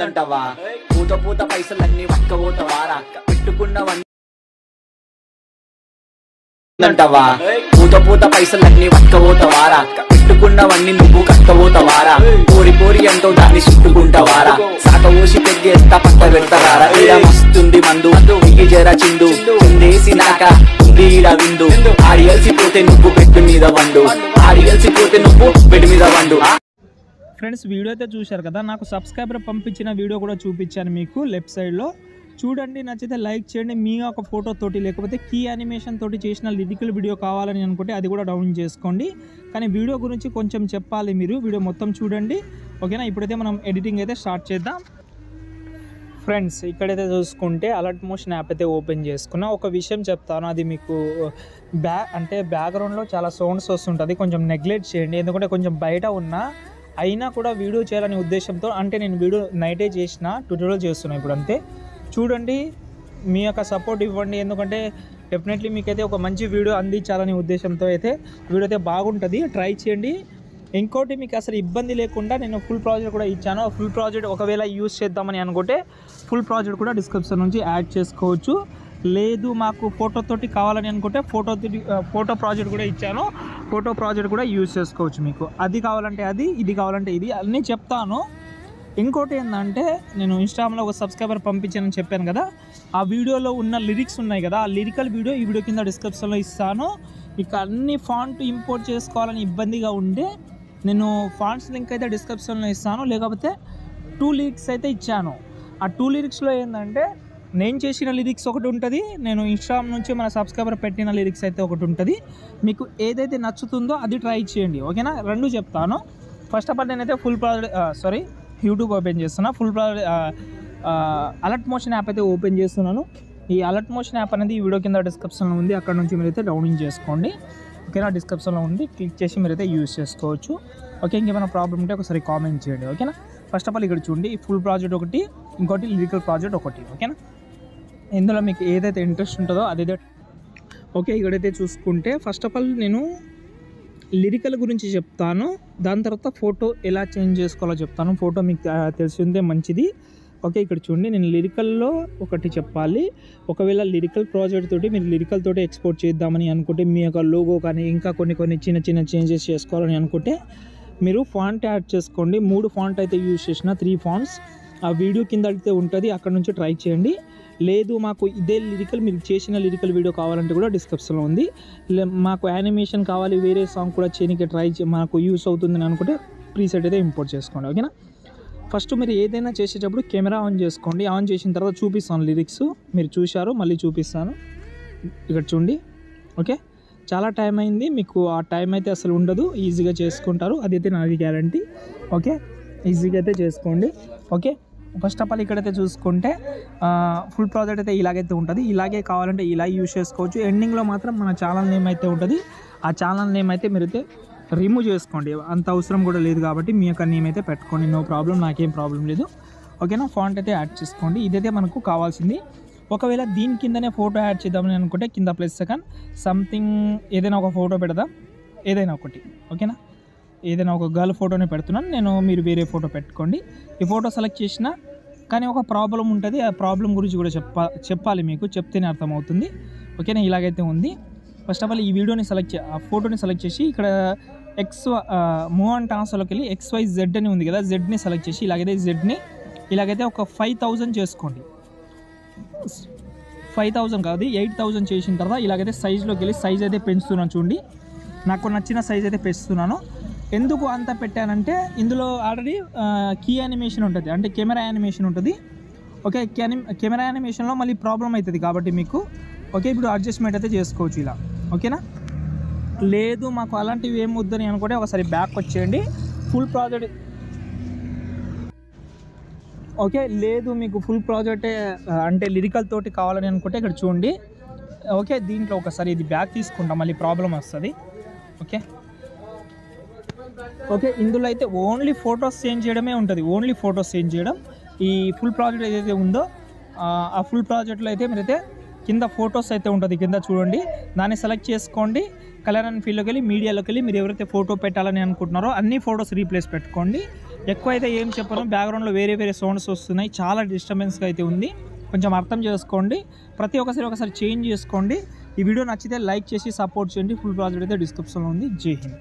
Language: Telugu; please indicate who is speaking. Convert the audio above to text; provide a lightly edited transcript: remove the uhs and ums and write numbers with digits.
Speaker 1: అంటవా పూత పూత పైసలన్నీ పట్టుకపోతావారా పెట్టుకున్నవన్నీ అంటవా పూత పూత పైసలన్నీ పట్టుకపోతావారా పెట్టుకున్నవన్నీ నువ్వు కట్టుకపోతావారా పోరి పోరి అంటూ దాన్ని చుట్టుకుంటావారా సాక ఊసి పెగ్గేస్తా పట్ట పెడతారా ఈడ మస్తుంది మందు నీకు జర చిందు చిందేసినాక ఉంది ఈడ విందు ఆడియల్సిపోతే నువ్వు బెడ్ మీద వండు ఆడియల్సిపోతే నువ్వు బెడ్ మీద వండు.
Speaker 2: ఫ్రెండ్స్ వీడియో అయితే చూశారు కదా, నాకు సబ్స్క్రైబర్ పంపించిన వీడియో కూడా చూపించాను మీకు లెఫ్ట్ సైడ్లో చూడండి. నచ్చితే లైక్ చేయండి. మీ ఒక ఫోటో తోటి లేకపోతే కీ యానిమేషన్ తోటి చేసిన లిరికల్ వీడియో కావాలని అనుకుంటే అది కూడా డౌన్ చేసుకోండి. కానీ వీడియో గురించి కొంచెం చెప్పాలి, మీరు వీడియో మొత్తం చూడండి ఓకేనా. ఇప్పుడైతే మనం ఎడిటింగ్ అయితే స్టార్ట్ చేద్దాం. ఫ్రెండ్స్ ఇక్కడైతే చూసుకుంటే అలర్ట్ మోషన్ యాప్ అయితే ఓపెన్ చేసుకున్నా. ఒక విషయం చెప్తాను, అది మీకు బ్యాక్గ్రౌండ్లో చాలా సౌండ్స్ వస్తుంటుంది, కొంచెం నెగ్లెక్ట్ చేయండి. ఎందుకంటే కొంచెం బయట ఉన్నా అయినా కూడా వీడియో చేయాలనే ఉద్దేశంతో, అంటే నేను వీడియో నైటే చేసిన ట్యూటోరియల్ చేస్తున్నాను ఇప్పుడు అంతే. చూడండి, మీ యొక్క సపోర్ట్ ఇవ్వండి, ఎందుకంటే డెఫినెట్లీ మీకైతే ఒక మంచి వీడియో అందించాలనే ఉద్దేశంతో అయితే వీడియో అయితే బాగుంటుంది, ట్రై చేయండి. ఇంకోటి మీకు అసలు ఇబ్బంది లేకుండా నేను ఫుల్ ప్రాజెక్ట్ కూడా ఇచ్చాను. ఫుల్ ప్రాజెక్ట్ ఒకవేళ యూజ్ చేద్దామని అనుకుంటే ఫుల్ ప్రాజెక్ట్ కూడా డిస్క్రిప్షన్ నుంచి యాడ్ చేసుకోవచ్చు. లేదు మాకు ఫోటోతోటి కావాలని అనుకుంటే ఫోటో ప్రాజెక్ట్ కూడా ఇచ్చాను, ఫోటో ప్రాజెక్ట్ కూడా యూజ్ చేసుకోవచ్చు. మీకు అది కావాలంటే అది, ఇది కావాలంటే ఇది అన్నీ చెప్తాను. ఇంకోటి ఏంటంటే, నేను ఇన్స్టాగ్రామ్లో ఒక సబ్స్క్రైబర్ పంపించానని చెప్పాను కదా, ఆ వీడియోలో ఉన్న లిరిక్స్ ఉన్నాయి కదా, ఆ లిరికల్ వీడియో ఈ వీడియో కింద డిస్క్రిప్షన్లో ఇస్తాను. మీకు అన్ని ఫాంట్ ఇంపోర్ట్ చేసుకోవాలని ఇబ్బందిగా ఉంటే నేను ఫాంట్స్ లింక్ అయితే డిస్క్రిప్షన్లో ఇస్తాను, లేకపోతే 2 లిరిక్స్ అయితే ఇచ్చాను. ఆ 2 లిరిక్స్లో ఏంటంటే నేను చేసిన లిరిక్స్ ఒకటి ఉంటుంది, నేను ఇన్స్టాగ్రామ్ నుంచి మన సబ్స్క్రైబర్ పెట్టిన లిరిక్స్ అయితే ఒకటి ఉంటుంది. మీకు ఏదైతే నచ్చుతుందో అది ట్రై చేయండి ఓకేనా. రెండు చెప్తాను. ఫస్ట్ ఆఫ్ ఆల్ నేనైతే యూట్యూబ్ ఓపెన్ చేస్తున్నా. అలర్ట్ మోషన్ యాప్ అయితే ఓపెన్ చేస్తున్నాను. ఈ అలర్ట్ మోషన్ యాప్ అనేది ఈ వీడియో కింద డిస్క్రిప్షన్లో ఉంది, అక్కడ నుంచి మీరైతే డౌన్లోడ్ చేసుకోండి ఓకేనా. డిస్క్రిప్షన్లో ఉంది, క్లిక్ చేసి మీరైతే యూజ్ చేసుకోవచ్చు ఓకే. ఇంకేమైనా ప్రాబ్లం ఉంటే ఒకసారి కామెంట్ చేయండి ఓకేనా. ఫస్ట్ ఆఫ్ ఆల్ ఇక్కడ చూడండి, ఈ ఫుల్ ప్రాజెక్ట్ ఒకటి, ఇంకోటి లిరికల్ ప్రాజెక్ట్ ఒకటి ఓకేనా. ఇందులో మీకు ఏదైతే ఇంట్రెస్ట్ ఉంటుందో అదైతే ఓకే. ఇక్కడైతే చూసుకుంటే ఫస్ట్ ఆఫ్ ఆల్ నేను లిరికల్ గురించి చెప్తాను, దాని తర్వాత ఫోటో ఎలా చేంజ్ చేసుకోవాలో చెప్తాను. ఫోటో మీకు తెలిసిందే మంచిది ఓకే. ఇక్కడ చూడండి, నేను లిరికల్లో ఒకటి చెప్పాలి. ఒకవేళ లిరికల్ ప్రాజెక్ట్ తోటి మీరు లిరికల్ తోటి ఎక్స్పోర్ట్ చేద్దామని అనుకుంటే, మీ యొక్క లోగో కానీ ఇంకా కొన్ని చిన్న చిన్న చేంజెస్ చేసుకోవాలని అనుకుంటే మీరు ఫాంట్ యాడ్ చేసుకోండి. 3 ఫాంట్ అయితే యూజ్ చేసిన, 3 ఫాంట్స్ ఆ వీడియో కింద అయితే ఉంటుంది, అక్కడ నుంచి ట్రై చేయండి. లేదు మాకు ఇదే లిరికల్, మీరు చేసిన లిరికల్ వీడియో కావాలంటే కూడా డిస్క్రిప్షన్లో ఉంది. మాకు యానిమేషన్ కావాలి, వేరే సాంగ్ కూడా చేయడానికి మాకు యూస్ అవుతుందని అనుకుంటే ప్రీసెట్ అయితే ఇంపోర్ట్ చేసుకోండి ఓకేనా. ఫస్ట్ మీరు ఏదైనా చేసేటప్పుడు కెమెరా ఆన్ చేసుకోండి. ఆన్ చేసిన తర్వాత చూపిస్తాను లిరిక్స్, మీరు చూశారు మళ్ళీ చూపిస్తాను. ఇక్కడ చూడండి ఓకే. చాలా టైం అయింది, మీకు ఆ టైం అయితే అసలు ఉండదు, ఈజీగా చేసుకుంటారు, అదైతే నాది గ్యారంటీ ఓకే. ఈజీగా అయితే చేసుకోండి ఓకే. ఫస్ట్ ఆఫ్ ఆల్ ఇక్కడైతే చూసుకుంటే ఫుల్ ప్రాజెక్ట్ అయితే ఇలాగైతే ఉంటుంది. ఇలాగే కావాలంటే ఇలా యూజ్ చేసుకోవచ్చు. ఎండింగ్లో మాత్రం మన ఛానల్ నేమ్ అయితే ఉంటుంది, ఆ ఛానల్ నేమ్ అయితే మీరైతే రిమూవ్ చేసుకోండి, అంత అవసరం కూడా లేదు కాబట్టి మీ యొక్క నేమ్ అయితే పెట్టుకోండి, నో ప్రాబ్లం, నాకేం ప్రాబ్లం లేదు ఓకేనా. ఫాంట్ అయితే యాడ్ చేసుకోండి, ఇదైతే మనకు కావాల్సింది. ఒకవేళ దీని కిందనే ఫోటో యాడ్ చేద్దామని అనుకుంటే కింద +2 సంథింగ్ ఏదైనా ఒక ఫోటో పెడదాం, ఏదైనా ఒకటి ఓకేనా. ఏదైనా ఒక గర్ల్ ఫోటోనే పెడుతున్నాను నేను, మీరు వేరే ఫోటో పెట్టుకోండి. ఈ ఫోటో సెలెక్ట్ చేసిన కానీ ఒక ప్రాబ్లం ఉంటుంది, ఆ ప్రాబ్లం గురించి కూడా చెప్పాలి మీకు, చెప్తేనే అర్థమవుతుంది ఓకేనా. ఇలాగైతే ఉంది. ఫస్ట్ ఆఫ్ ఆల్ ఈ వీడియోని ఆ ఫోటోని సెలెక్ట్ చేసి ఇక్కడ మూవ్ అండ్ ట్రాన్స్ఫర్లోకి వెళ్ళి XYZ అని ఉంది కదా, జెడ్ని సెలెక్ట్ చేసి ఇలాగైతే ఒక 5000 చేసుకోండి. 5000 కాదు 8000 చేసిన తర్వాత ఇలాగైతే సైజ్లోకి వెళ్ళి సైజ్ అయితే పెంచుతున్నాను చూడండి. నాకు నచ్చిన సైజ్ అయితే పెంచుతున్నాను. ఎందుకు అంత పెట్టానంటే ఇందులో ఆల్రెడీ కీ యానిమేషన్ ఉంటుంది, అంటే కెమెరా యానిమేషన్ ఉంటుంది ఓకే. కెమెరా యానిమేషన్లో మళ్ళీ ప్రాబ్లం అవుతుంది కాబట్టి మీకు ఓకే. ఇప్పుడు అడ్జస్ట్మెంట్ అయితే చేసుకోవచ్చు ఇలా ఓకేనా. లేదు మాకు అలాంటివి ఏం వద్దని అనుకుంటే ఒకసారి బ్యాక్ వచ్చేయండి. Full project okay. లేదు మీకు ఫుల్ ప్రాజెక్టే అంటే లిరికల్ తోటి కావాలని అనుకుంటే ఇక్కడ చూడండి ఓకే. దీంట్లో ఒకసారి ఇది బ్యాక్ తీసుకుంటాం, మళ్ళీ ప్రాబ్లం వస్తుంది ఓకే ఓకే. ఇందులో అయితే ఓన్లీ ఫొటోస్ చేంజ్ చేయడమే ఉంటుంది, ఓన్లీ ఫొటోస్ చేంజ్ చేయడం. ఈ ఫుల్ ప్రాజెక్ట్ ఏదైతే ఉందో ఆ ఫుల్ ప్రాజెక్ట్లో అయితే మీరైతే కింద ఫొటోస్ అయితే ఉంటుంది, కింద చూడండి, దాన్ని సెలెక్ట్ చేసుకోండి. కలర్ అండ్ ఫీల్డ్లోకి వెళ్ళి మీడియాలోకి వెళ్ళి మీరు ఎవరైతే ఫోటో పెట్టాలని అనుకుంటున్నారో అన్ని ఫొటోస్ రీప్లేస్ పెట్టుకోండి. ఎక్కువ అయితే ఏం చెప్పను, బ్యాక్గ్రౌండ్లో వేరే వేరే సౌండ్స్ వస్తున్నాయి, చాలా డిస్టర్బెన్స్గా అయితే ఉంది, కొంచెం అర్థం చేసుకోండి. ప్రతి ఒకసారి చేంజ్ చేసుకోండి. ఈ వీడియో నచ్చితే లైక్ చేసి సపోర్ట్ చేయండి. ఫుల్ ప్రాజెక్ట్ అయితే డిస్క్రిప్షన్లో ఉంది. జై హింద్.